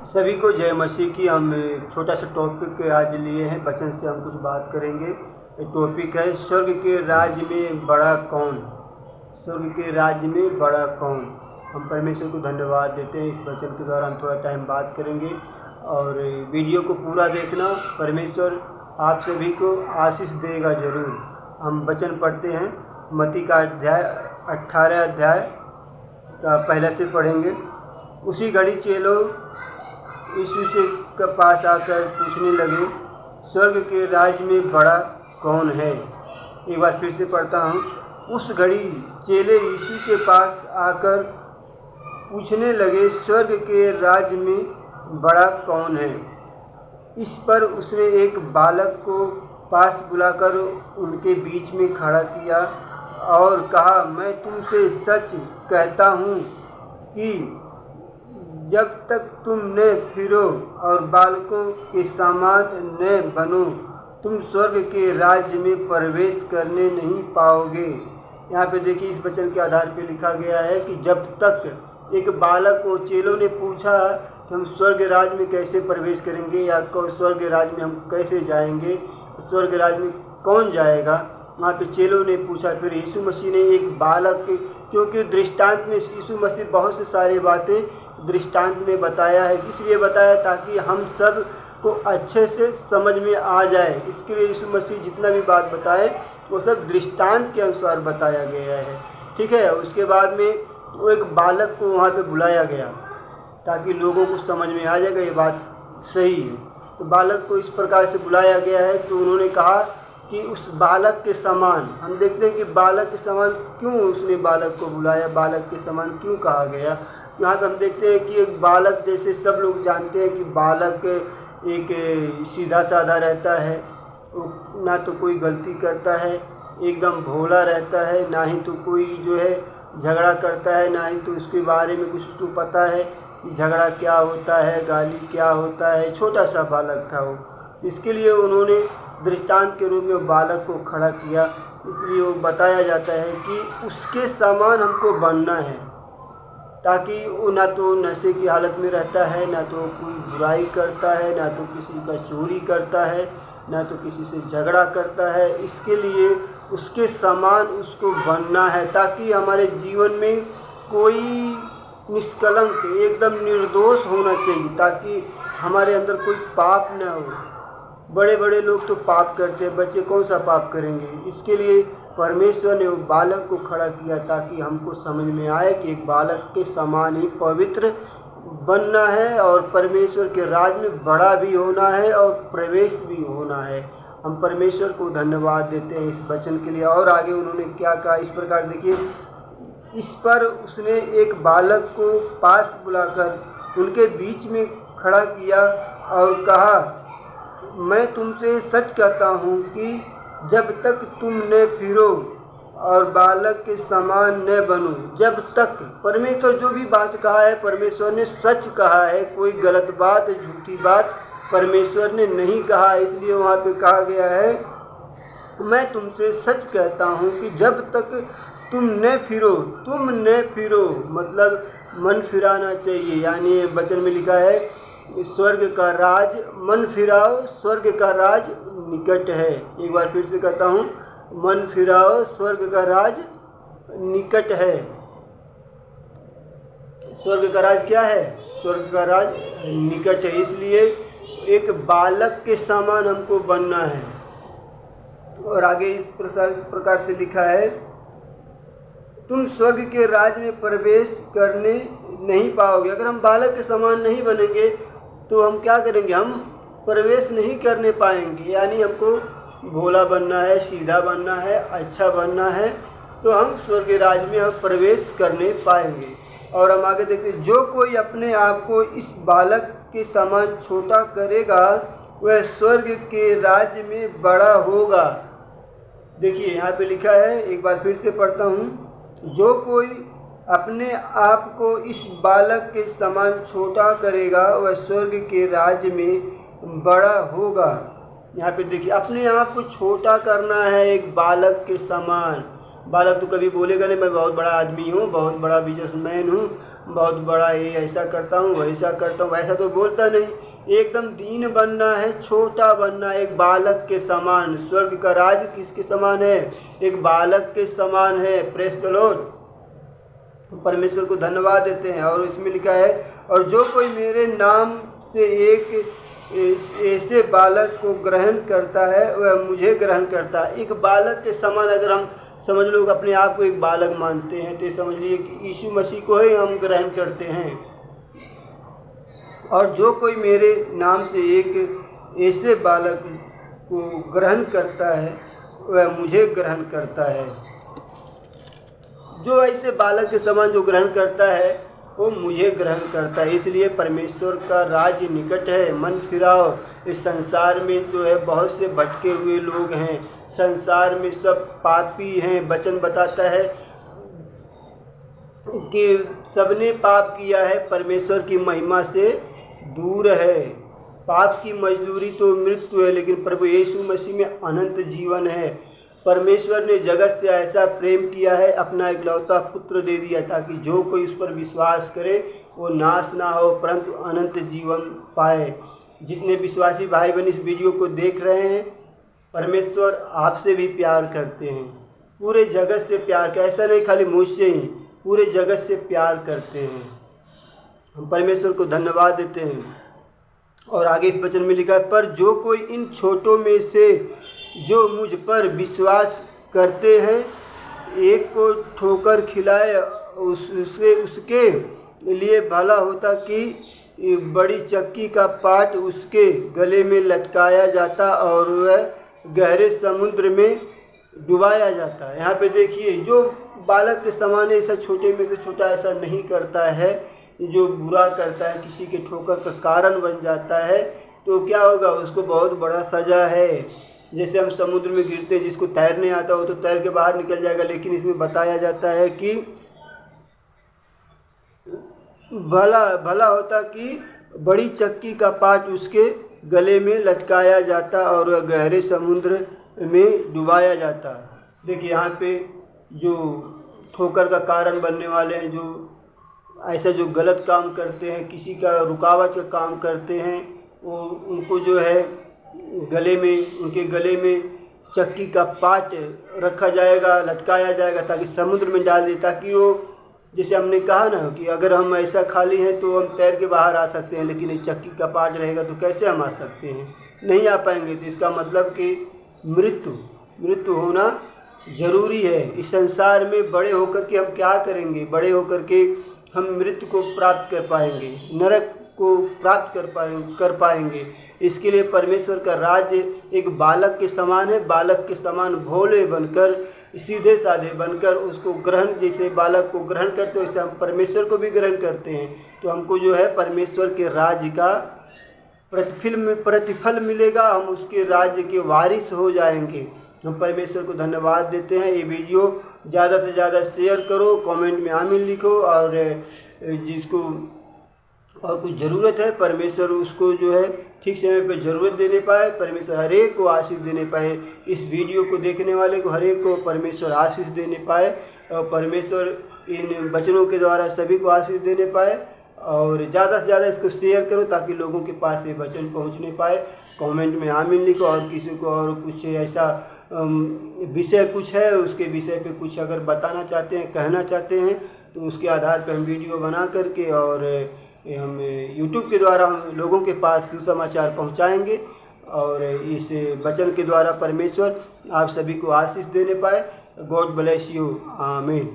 सभी को जय मसीह की। हम एक छोटा सा टॉपिक आज लिए हैं, वचन से हम कुछ बात करेंगे। ये टॉपिक है स्वर्ग के राज्य में बड़ा कौन। स्वर्ग के राज्य में बड़ा कौन। हम परमेश्वर को धन्यवाद देते हैं। इस वचन के द्वारा हम थोड़ा टाइम बात करेंगे और वीडियो को पूरा देखना। परमेश्वर आप सभी को आशीष देगा ज़रूर। हम वचन पढ़ते हैं, मत्ती का अध्याय 18 अध्याय का पहले से पढ़ेंगे। उसी घड़ी चेलों यीशु से के पास आकर पूछने लगे, स्वर्ग के राज्य में बड़ा कौन है। एक बार फिर से पढ़ता हूँ। उस घड़ी चेले यीशु के पास आकर पूछने लगे, स्वर्ग के राज्य में बड़ा कौन है। इस पर उसने एक बालक को पास बुलाकर उनके बीच में खड़ा किया और कहा, मैं तुमसे सच कहता हूँ कि जब तक तुम न फिरो और बालकों के समान न बनो, तुम स्वर्ग के राज्य में प्रवेश करने नहीं पाओगे। यहाँ पे देखिए, इस वचन के आधार पे लिखा गया है कि जब तक एक बालक को चेलों ने पूछा कि हम स्वर्ग राज्य में कैसे प्रवेश करेंगे या स्वर्ग राज्य में हम कैसे जाएंगे, स्वर्ग राज्य में कौन जाएगा, वहाँ पे चेलों ने पूछा। फिर यीशु मसीह ने एक बालक, क्योंकि दृष्टांत में यीशु मसीह बहुत से सारी बातें दृष्टांत में बताया है, इसलिए बताया ताकि हम सब को अच्छे से समझ में आ जाए। इसके लिए यीशु मसीह जितना भी बात बताए वो सब दृष्टांत के अनुसार बताया गया है। ठीक है। उसके बाद में वो एक बालक को वहाँ पे बुलाया गया ताकि लोगों को समझ में आ जाएगा ये बात सही है। तो बालक को इस प्रकार से बुलाया गया है। तो उन्होंने कहा कि उस बालक के समान, हम देखते हैं कि बालक के समान क्यों उसने बालक को बुलाया, बालक के समान क्यों कहा गया। यहाँ पर हम देखते हैं कि एक बालक, जैसे सब लोग जानते हैं कि बालक एक सीधा साधा रहता है, ना तो कोई गलती करता है, एकदम भोला रहता है, ना ही तो कोई जो है झगड़ा करता है, ना ही तो उसके बारे में कुछ तो पता है कि झगड़ा क्या होता है, गाली क्या होता है। छोटा सा बालक था वो। इसके लिए उन्होंने दृष्टांत के रूप में बालक को खड़ा किया। इसलिए वो बताया जाता है कि उसके समान हमको बनना है, ताकि वो ना तो नशे की हालत में रहता है, ना तो कोई बुराई करता है, ना तो किसी का चोरी करता है, ना तो किसी से झगड़ा करता है। इसके लिए उसके समान उसको बनना है, ताकि हमारे जीवन में कोई निष्कलंक, एकदम निर्दोष होना चाहिए, ताकि हमारे अंदर कोई पाप न हो। बड़े बड़े लोग तो पाप करते हैं, बच्चे कौन सा पाप करेंगे। इसके लिए परमेश्वर ने वो बालक को खड़ा किया ताकि हमको समझ में आए कि एक बालक के समान ही पवित्र बनना है और परमेश्वर के राज में बड़ा भी होना है और प्रवेश भी होना है। हम परमेश्वर को धन्यवाद देते हैं इस वचन के लिए। और आगे उन्होंने क्या कहा, इस प्रकार देखिए, इस पर उसने एक बालक को पास बुलाकर उनके बीच में खड़ा किया और कहा, मैं तुमसे सच कहता हूँ कि जब तक तुम न फिरो और बालक के समान न बनो, जब तक। परमेश्वर जो भी बात कहा है, परमेश्वर ने सच कहा है, कोई गलत बात, झूठी बात परमेश्वर ने नहीं कहा। इसलिए वहाँ पे कहा गया है, मैं तुमसे सच कहता हूँ कि जब तक तुम न फिरो, मतलब मन फिराना चाहिए। यानी वचन में लिखा है, स्वर्ग का राज मन फिराओ, स्वर्ग का राज निकट है। एक बार फिर से कहता हूँ, मन फिराओ, स्वर्ग का राज निकट है। स्वर्ग का राज क्या है? स्वर्ग का राज निकट है। इसलिए एक बालक के समान हमको बनना है। और आगे इस प्रकार से लिखा है, तुम स्वर्ग के राज में प्रवेश करने नहीं पाओगे। अगर हम बालक के समान नहीं बनेंगे तो हम क्या करेंगे? हम प्रवेश नहीं करने पाएंगे। यानी हमको भोला बनना है, सीधा बनना है, अच्छा बनना है, तो हम स्वर्ग राज्य में हम प्रवेश करने पाएंगे। और हम आगे देखते हैं, जो कोई अपने आप को इस बालक के समान छोटा करेगा वह स्वर्ग के राज्य में बड़ा होगा। देखिए यहाँ पे लिखा है, एक बार फिर से पढ़ता हूँ, जो कोई अपने आप को इस बालक के समान छोटा करेगा वह स्वर्ग के राज्य में बड़ा होगा। यहाँ पे देखिए, अपने आप को छोटा करना है एक बालक के समान। बालक तो कभी बोलेगा नहीं मैं बहुत बड़ा आदमी हूँ, बहुत बड़ा बिजनेसमैन हूँ, बहुत बड़ा ये ऐसा करता हूँ वैसा करता हूँ, ऐसा तो बोलता नहीं। एकदम दीन बनना है, छोटा बनना है, एक बालक के समान। स्वर्ग का राज किसके समान है? एक बालक के समान है। Praise the Lord. परमेश्वर को धन्यवाद देते हैं। और इसमें लिखा है, और जो कोई मेरे नाम से एक ऐसे बालक को ग्रहण करता है वह मुझे ग्रहण करता है। एक बालक के समान अगर हम समझ लो अपने आप को एक बालक मानते हैं तो समझ लीजिए कि यीशु मसीह को ही हम ग्रहण करते हैं। और जो कोई मेरे नाम से एक ऐसे बालक को ग्रहण करता है वह मुझे ग्रहण करता है। जो ऐसे बालक के समान जो ग्रहण करता है वो मुझे ग्रहण करता है। इसलिए परमेश्वर का राज्य निकट है, मन फिराओ। इस संसार में जो है बहुत से भटके हुए लोग हैं, संसार में सब पापी हैं। वचन बताता है कि सबने पाप किया है, परमेश्वर की महिमा से दूर है। पाप की मजदूरी तो मृत्यु है, लेकिन प्रभु यीशु मसीह में अनंत जीवन है। परमेश्वर ने जगत से ऐसा प्रेम किया है, अपना इकलौता पुत्र दे दिया ताकि जो कोई उस पर विश्वास करे वो नाश ना हो परंतु अनंत जीवन पाए। जितने विश्वासी भाई बहन इस वीडियो को देख रहे हैं, परमेश्वर आपसे भी प्यार करते हैं, पूरे जगत से प्यार करते, ऐसा नहीं खाली मुझसे ही, पूरे जगत से प्यार करते हैं। हम परमेश्वर को धन्यवाद देते हैं। और आगे इस वचन में लिखा है, पर जो कोई इन छोटों में से जो मुझ पर विश्वास करते हैं एक को ठोकर खिलाए, उसके लिए भला होता कि बड़ी चक्की का पाट उसके गले में लटकाया जाता और वह गहरे समुद्र में डुबाया जाता है। यहाँ पे देखिए, जो बालक के समान ऐसा छोटे में से छोटा ऐसा नहीं करता है, जो बुरा करता है, किसी के ठोकर का कारण बन जाता है, तो क्या होगा? उसको बहुत बड़ा सज़ा है। जैसे हम समुद्र में गिरते हैं, जिसको तैरने आता हो तो तैर के बाहर निकल जाएगा, लेकिन इसमें बताया जाता है कि भला होता कि बड़ी चक्की का पाट उसके गले में लटकाया जाता और वह गहरे समुद्र में डुबाया जाता। देखिए यहाँ पे जो ठोकर का कारण बनने वाले हैं, जो ऐसा जो गलत काम करते हैं, किसी का रुकावट का काम करते हैं, वो उनको जो है उनके गले में चक्की का पाट रखा जाएगा, लटकाया जाएगा ताकि समुद्र में डाल दे, ताकि वो, जैसे हमने कहा ना कि अगर हम ऐसा खाली हैं तो हम तैर के बाहर आ सकते हैं, लेकिन ये चक्की का पाट रहेगा तो कैसे हम आ सकते हैं? नहीं आ पाएंगे। तो इसका मतलब कि मृत्यु होना ज़रूरी है। इस संसार में बड़े होकर के हम क्या करेंगे? बड़े होकर के हम मृत्यु को प्राप्त कर पाएंगे, नरक को प्राप्त कर पाएंगे। इसके लिए परमेश्वर का राज्य एक बालक के समान है। बालक के समान भोले बनकर, सीधे साधे बनकर उसको ग्रहण, जैसे बालक को ग्रहण करते हो वैसे हम परमेश्वर को भी ग्रहण करते हैं, तो हमको जो है परमेश्वर के राज्य का प्रतिफल मिलेगा, हम उसके राज्य के वारिस हो जाएंगे। हम परमेश्वर को धन्यवाद देते हैं। ये वीडियो ज़्यादा से ज़्यादा शेयर करो, कमेंट में आमीन लिखो, और जिसको और कुछ ज़रूरत है परमेश्वर उसको जो है ठीक समय पर ज़रूरत देने पाए, परमेश्वर हर एक को आशीष देने पाए। इस वीडियो को देखने वाले को हर एक को परमेश्वर आशीष देने पाए, और परमेश्वर इन वचनों के द्वारा सभी को आशीष देने पाए। और ज़्यादा से ज़्यादा इसको शेयर करो ताकि लोगों के पास ये वचन पहुंचने पाए। कमेंट में आमीन लिखो, और किसी को और कुछ ऐसा विषय कुछ है, उसके विषय पे कुछ अगर बताना चाहते हैं, कहना चाहते हैं, तो उसके आधार पर हम वीडियो बना करके और हम YouTube के द्वारा हम लोगों के पास सुसमाचार पहुंचाएंगे। और इस वचन के द्वारा परमेश्वर आप सभी को आशीष देने पाए। God bless you. आमीन।